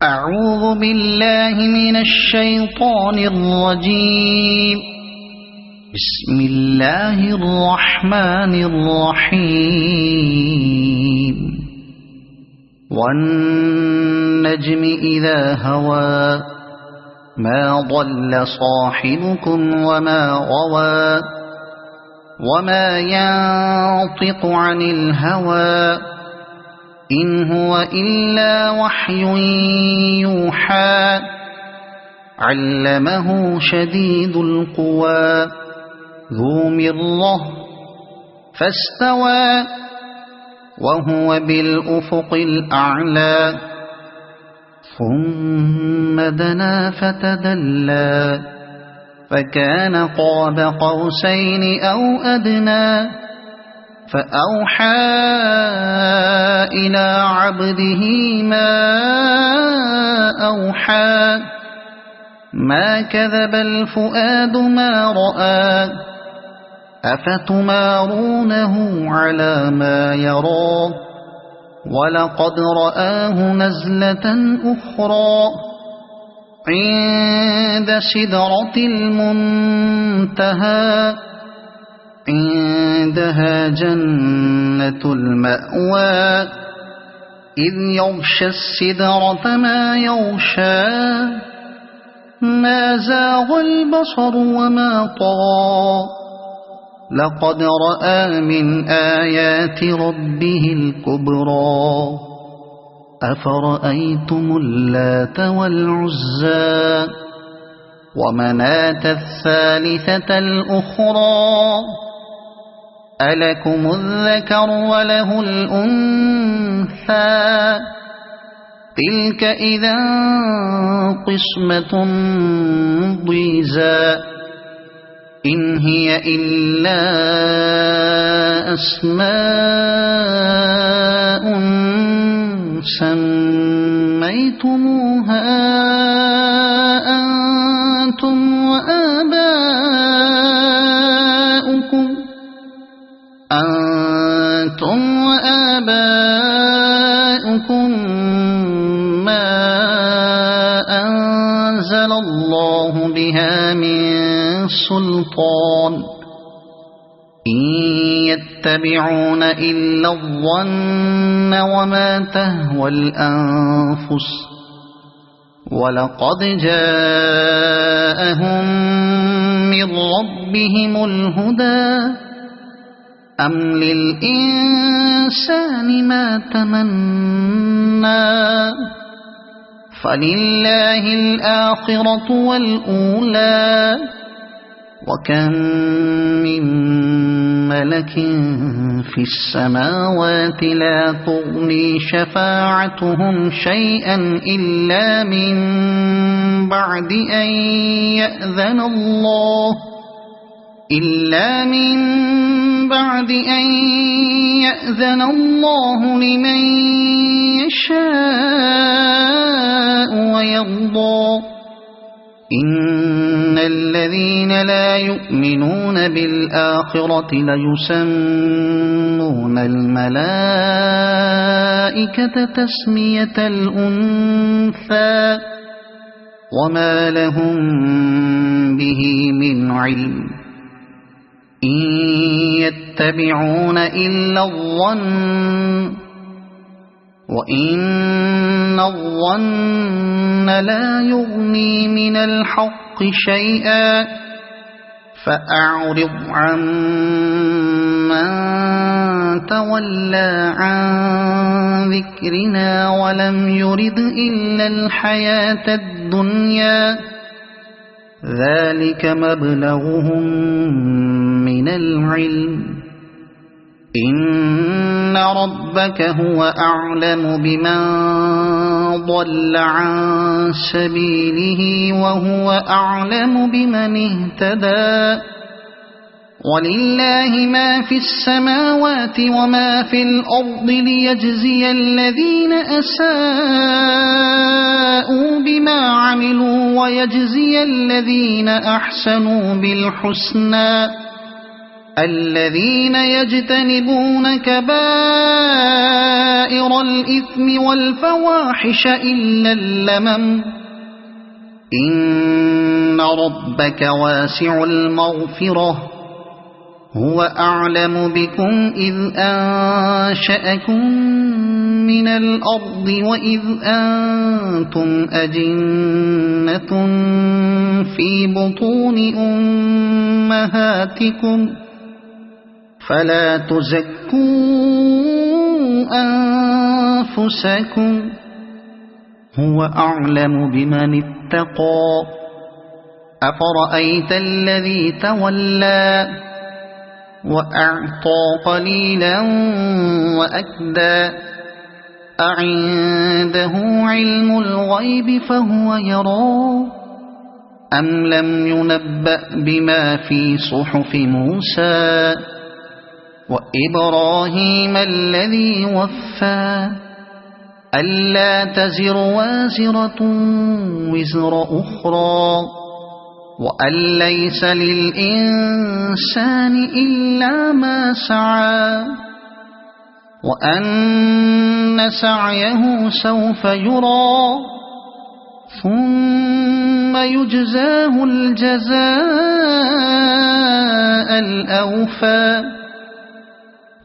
أعوذ بالله من الشيطان الرجيم. بسم الله الرحمن الرحيم. والنجم إذا هوى ما ضل صاحبكم وما غوى وما ينطق عن الهوى إن هو إلا وحي يوحى علمه شديد القوى ذو مرة فاستوى وهو بالأفق الأعلى ثم دنا فتدلى فكان قاب قوسين أو أدنى فأوحى إلى عبده ما أوحى ما كذب الفؤاد ما رأى أفتمارونه على ما يرى ولقد رآه نزلة أخرى عند سدرة المنتهى عندها جنة المأوى إذ يغشى السدرة ما يغشى ما زاغ البصر وما طغى لقد رأى من آيات ربه الكبرى أفرأيتم اللات والعزى ومناة الثالثة الأخرى ألكم الذكر وله الأنثى تلك إذا قسمة ضيزى إن هي إلا أسماء سميتموها أنتم وآباؤكم ما أنزل الله بها من سلطان إن يتبعون إلا الظن وما تهوى الأنفس ولقد جاءهم من ربهم الهدى أم للإنسان ما تمنى فلله الآخرة والأولى وكم من ملك في السماوات لا تغني شفاعتهم شيئا إلا من بعد أن يأذن الله لمن يشاء ويرضى إن الذين لا يؤمنون بالآخرة ليسمون الملائكة تسمية الأنثى وما لهم به من علم إن يتبعون إلا الظن وإن الظن لا يغني من الحق شيئا فأعرض عن من تولى عن ذكرنا ولم يرد إلا الحياة الدنيا ذلك مبلغهم من العلم إن ربك هو أعلم بمن ضل عن سبيله وهو أعلم بمن اهتدى ولله ما في السماوات وما في الأرض ليجزي الذين أساءوا بما عملوا ويجزي الذين أحسنوا بالحسنى الذين يجتنبون كبائر الإثم والفواحش إلا اللمم إن ربك واسع المغفرة هو أعلم بكم إذ أنشأكم من الأرض وإذ أنتم أجنة في بطون أمهاتكم فلا تزكوا أنفسكم هو أعلم بمن اتقى أفرأيت الذي تولى وأعطى قليلا وأكدى أعنده علم الغيب فهو يرى أم لم ينبأ بما في صحف موسى وإبراهيم الذي وفى ألا تزر وازرة وزر أخرى وأن ليس للإنسان إلا ما سعى وأن سعيه سوف يرى ثم يجزاه الجزاء الأوفى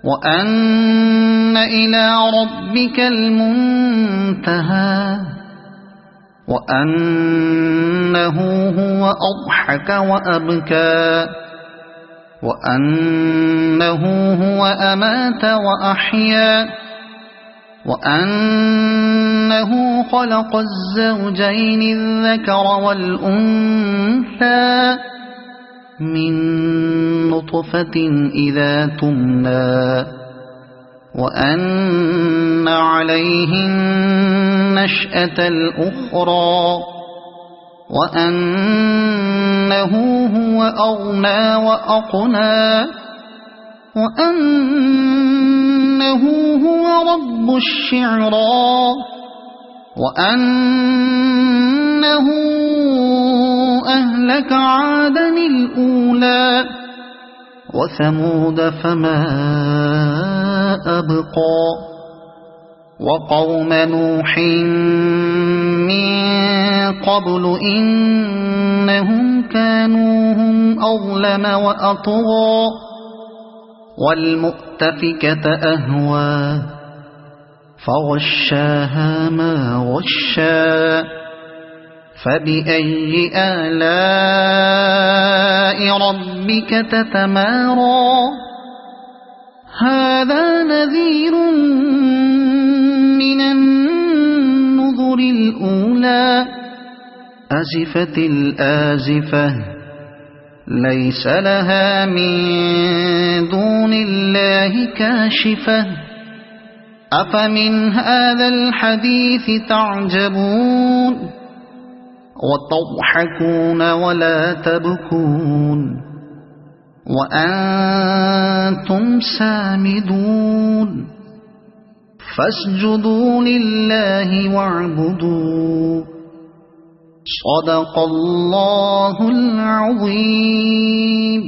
وأن إلى ربك المنتهى وأنه هو أضحك وأبكى وأنه هو أمات وأحيا وأنه خلق الزوجين الذكر والأنثى من نطفة إذا تمنى وأن عليه النشأة الأخرى وأنه هو أغنى وأقنى وأنه هو رب الشعرى وأنه أهلك عادا الأولى وثمود فما أبقى وقوم نوح من قبل إنهم كانوا هم أظلم وأطغى والمؤتفكة أهوى فغشاها ما غشا فبأي آلاء ربك تتمارى هذا نذير من النذر الأولى أزفت الآزفة ليس لها من دون الله كاشفة أفمن هذا الحديث تعجبون وتضحكون ولا تبكون وأنتم سامدون فاسجدوا لله واعبدوا صدق الله العظيم.